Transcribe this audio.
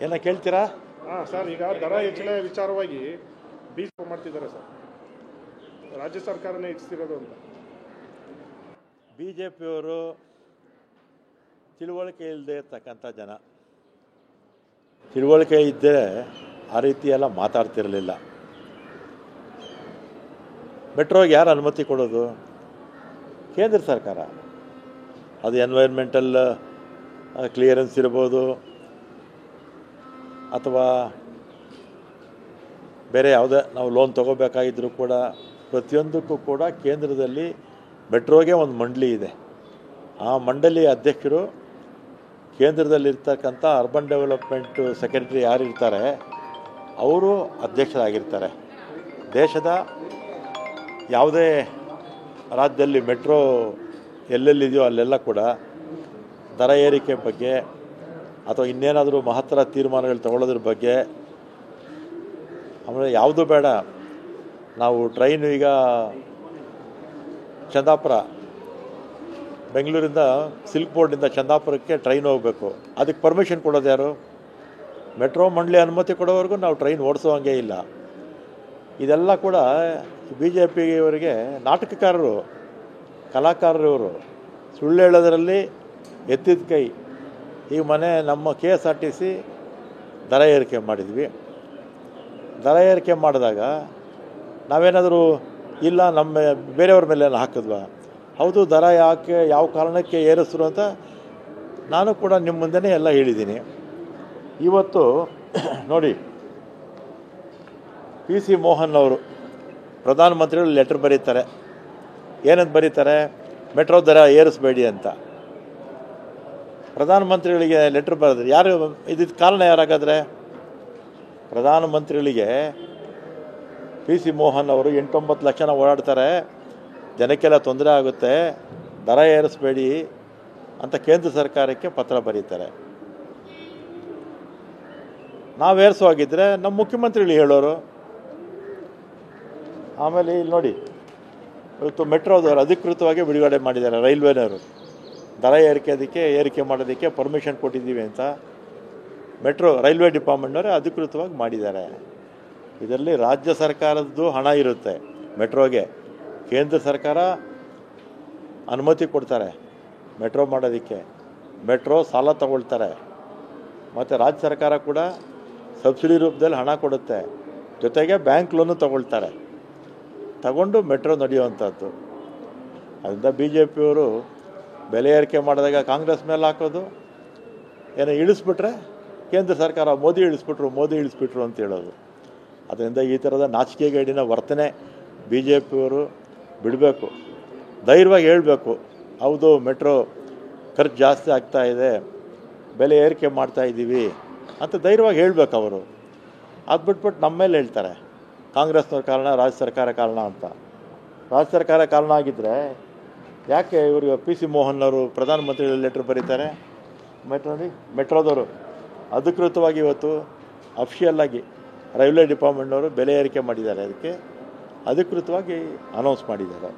ಏನ ಕೇಳ್ತೀರಾ? ಸರ್, ಈಗ ದರ ಹೆಚ್ಚಳ ವಿಚಾರವಾಗಿ ಬೀಚ್ ಮಾಡ್ತಿದ್ದಾರೆ ಸರ್, ರಾಜ್ಯ ಸರ್ಕಾರನೇ ಹೆಚ್ಚಿಸಿರೋದು ಅಂತ. BJPಯವರು ತಿಳುವಳಿಕೆ ಇಲ್ಲದೆ ಇರ್ತಕ್ಕಂಥ ಜನ. ತಿಳುವಳಿಕೆ ಇದ್ದರೆ ಆ ರೀತಿ ಎಲ್ಲ ಮಾತಾಡ್ತಿರಲಿಲ್ಲ. ಮೆಟ್ರೋಗೆ ಯಾರು ಅನುಮತಿ ಕೊಡೋದು? ಕೇಂದ್ರ ಸರ್ಕಾರ. ಅದು ಎನ್ವೈರ್ಮೆಂಟಲ್ ಕ್ಲಿಯರೆನ್ಸ್ ಇರ್ಬೋದು, ಅಥವಾ ಬೇರೆ ಯಾವುದೇ ನಾವು ಲೋನ್ ತೊಗೋಬೇಕಾಗಿದ್ದರೂ ಕೂಡ ಪ್ರತಿಯೊಂದಕ್ಕೂ ಕೂಡ ಕೇಂದ್ರದಲ್ಲಿ ಮೆಟ್ರೋಗೆ ಒಂದು ಮಂಡಳಿ ಇದೆ. ಆ ಮಂಡಳಿ ಅಧ್ಯಕ್ಷರು ಕೇಂದ್ರದಲ್ಲಿರ್ತಕ್ಕಂಥ ಅರ್ಬನ್ ಡೆವಲಪ್ಮೆಂಟ್ ಸೆಕ್ರೆಟರಿ ಯಾರಿರ್ತಾರೆ ಅವರು ಅಧ್ಯಕ್ಷರಾಗಿರ್ತಾರೆ. ದೇಶದ ಯಾವುದೇ ರಾಜ್ಯದಲ್ಲಿ ಮೆಟ್ರೋ ಎಲ್ಲೆಲ್ಲಿದೆಯೋ ಅಲ್ಲೆಲ್ಲ ಕೂಡ ದರ ಏರಿಕೆ ಬಗ್ಗೆ ಅಥವಾ ಇನ್ನೇನಾದರೂ ಮಹತ್ತರ ತೀರ್ಮಾನಗಳು ತಗೊಳ್ಳೋದ್ರ ಬಗ್ಗೆ, ಆಮೇಲೆ ಯಾವುದು ಬೇಡ, ನಾವು ಟ್ರೈನು ಈಗ ಚಂದಾಪುರ, ಬೆಂಗಳೂರಿಂದ ಸಿಲ್ಕ್ ಬೋರ್ಡಿಂದ ಚಂದಾಪುರಕ್ಕೆ ಟ್ರೈನ್ ಹೋಗಬೇಕು, ಅದಕ್ಕೆ ಪರ್ಮಿಷನ್ ಕೊಡೋದು ಯಾರು? ಮೆಟ್ರೋ ಮಂಡಳಿ ಅನುಮತಿ ಕೊಡೋವರೆಗೂ ನಾವು ಟ್ರೈನ್ ಓಡಿಸೋ ಹಂಗೆ ಇಲ್ಲ. ಇದೆಲ್ಲ ಕೂಡ BJPಯವರಿಗೆ ನಾಟಕಕಾರರು, ಕಲಾಕಾರರು ಇವರು. ಸುಳ್ಳು ಹೇಳೋದರಲ್ಲಿ ಎತ್ತಿದ ಕೈ. ಈಗ ನಮ್ಮ KSRTC ದರ ಏರಿಕೆ ಮಾಡಿದ್ವಿ. ದರ ಏರಿಕೆ ಮಾಡಿದಾಗ ನಾವೇನಾದರೂ ಇಲ್ಲ ನಮ್ಮ ಬೇರೆಯವ್ರ ಮೇಲೆ ಹಾಕಿದ್ವಾ? ಹೌದು, ದರ ಯಾಕೆ ಯಾವ ಕಾರಣಕ್ಕೆ ಏರಿಸಿದ್ರು ಅಂತ ನಾನು ಕೂಡ ನಿಮ್ಮ ಮುಂದೆನೇ ಎಲ್ಲ ಹೇಳಿದ್ದೀನಿ. ಇವತ್ತು ನೋಡಿ, PC ಮೋಹನ್ ಅವರು ಪ್ರಧಾನಮಂತ್ರಿಗಳು ಲೆಟರ್ ಬರೀತಾರೆ. ಏನಂತ ಬರೀತಾರೆ? ಮೆಟ್ರೋ ದರ ಏರಿಸಬೇಡಿ ಅಂತ. ಪ್ರಧಾನಮಂತ್ರಿಗಳಿಗೆ ಲೆಟ್ರ್ ಬರೆದ್ರೆ ಯಾರು ಇದಕ್ಕೆ ಕಾರಣ? ಯಾರಾಗಾದರೆ ಪ್ರಧಾನಮಂತ್ರಿಗಳಿಗೆ PC ಮೋಹನ್ ಅವರು 8-9 ಲಕ್ಷ ಓಡಾಡ್ತಾರೆ, ಜನಕ್ಕೆಲ್ಲ ತೊಂದರೆ ಆಗುತ್ತೆ, ದರ ಏರಿಸಬೇಡಿ ಅಂತ ಕೇಂದ್ರ ಸರ್ಕಾರಕ್ಕೆ ಪತ್ರ ಬರೀತಾರೆ. ನಾವು ಏರಿಸುವಾಗಿದ್ದರೆ ನಮ್ಮ ಮುಖ್ಯಮಂತ್ರಿಗಳು ಹೇಳೋರು. ಆಮೇಲೆ ಇಲ್ಲಿ ನೋಡಿ, ಇವತ್ತು ಮೆಟ್ರೋದವರು ಅಧಿಕೃತವಾಗಿ ಬಿಡುಗಡೆ ಮಾಡಿದ್ದಾರೆ. ರೈಲ್ವೆನವರು ದರ ಏರಿಕೆ ಮಾಡೋದಕ್ಕೆ ಪರ್ಮಿಷನ್ ಕೊಟ್ಟಿದ್ದೀವಿ ಅಂತ ರೈಲ್ವೆ ಡಿಪಾರ್ಟ್ಮೆಂಟ್ನವರೇ ಅಧಿಕೃತವಾಗಿ ಮಾಡಿದ್ದಾರೆ. ಇದರಲ್ಲಿ ರಾಜ್ಯ ಸರ್ಕಾರದ್ದು ಹಣ ಇರುತ್ತೆ ಮೆಟ್ರೋಗೆ. ಕೇಂದ್ರ ಸರ್ಕಾರ ಅನುಮತಿ ಕೊಡ್ತಾರೆ ಮೆಟ್ರೋ ಮಾಡೋದಕ್ಕೆ, ಮೆಟ್ರೋ ಸಾಲ ತಗೊಳ್ತಾರೆ, ಮತ್ತು ರಾಜ್ಯ ಸರ್ಕಾರ ಕೂಡ ಸಬ್ಸಿಡಿ ರೂಪದಲ್ಲಿ ಹಣ ಕೊಡುತ್ತೆ, ಜೊತೆಗೆ ಬ್ಯಾಂಕ್ ಲೋನು ತಗೊಂಡು ಮೆಟ್ರೋ ನಡೆಯುವಂಥದ್ದು. ಅದರಿಂದ BJPಯವರು ಬೆಲೆ ಏರಿಕೆ ಮಾಡಿದಾಗ ಕಾಂಗ್ರೆಸ್ ಮೇಲೆ ಹಾಕೋದು, ಏನೋ ಇಳಿಸ್ಬಿಟ್ರೆ ಕೇಂದ್ರ ಸರ್ಕಾರ ಮೋದಿ ಇಳಿಸ್ಬಿಟ್ರು ಅಂತ ಹೇಳೋದು. ಅದರಿಂದ ಈ ಥರದ ನಾಚಿಕೆಗೇಡಿನ ವರ್ತನೆ BJPಯವರು ಬಿಡಬೇಕು. ಧೈರ್ಯವಾಗಿ ಹೇಳಬೇಕು, ಹೌದು ಮೆಟ್ರೋ ಖರ್ಚು ಜಾಸ್ತಿ ಆಗ್ತಾ ಇದೆ, ಬೆಲೆ ಏರಿಕೆ ಮಾಡ್ತಾಯಿದ್ದೀವಿ ಅಂತ ಧೈರ್ಯವಾಗಿ ಹೇಳಬೇಕು ಅವರು. ಅದು ಬಿಟ್ಬಿಟ್ಟು ನಮ್ಮ ಮೇಲೆ ಹೇಳ್ತಾರೆ ಕಾಂಗ್ರೆಸ್ನವ್ರ ಕಾರಣ, ರಾಜ್ಯ ಸರ್ಕಾರ ಕಾರಣ ಅಂತ. ರಾಜ್ಯ ಸರ್ಕಾರ ಕಾರಣ ಆಗಿದ್ದರೆ ಯಾಕೆ ಇವ್ರಿಗೆ PC ಮೋಹನ್ ಅವರು ಪ್ರಧಾನಮಂತ್ರಿಗಳ ಲೆಟ್ರ್ ಬರೀತಾರೆ? ಮೆಟ್ರೋದವರು ಅಧಿಕೃತವಾಗಿ ಇವತ್ತು ಅಫಿಷಿಯಲ್ಲಾಗಿ ರೈಲ್ವೆ ಡಿಪಾರ್ಟ್ಮೆಂಟ್ನವರು ಬೆಲೆ ಏರಿಕೆ ಮಾಡಿದ್ದಾರೆ, ಅದಕ್ಕೆ ಅಧಿಕೃತವಾಗಿ ಅನೌನ್ಸ್ ಮಾಡಿದ್ದಾರೆ.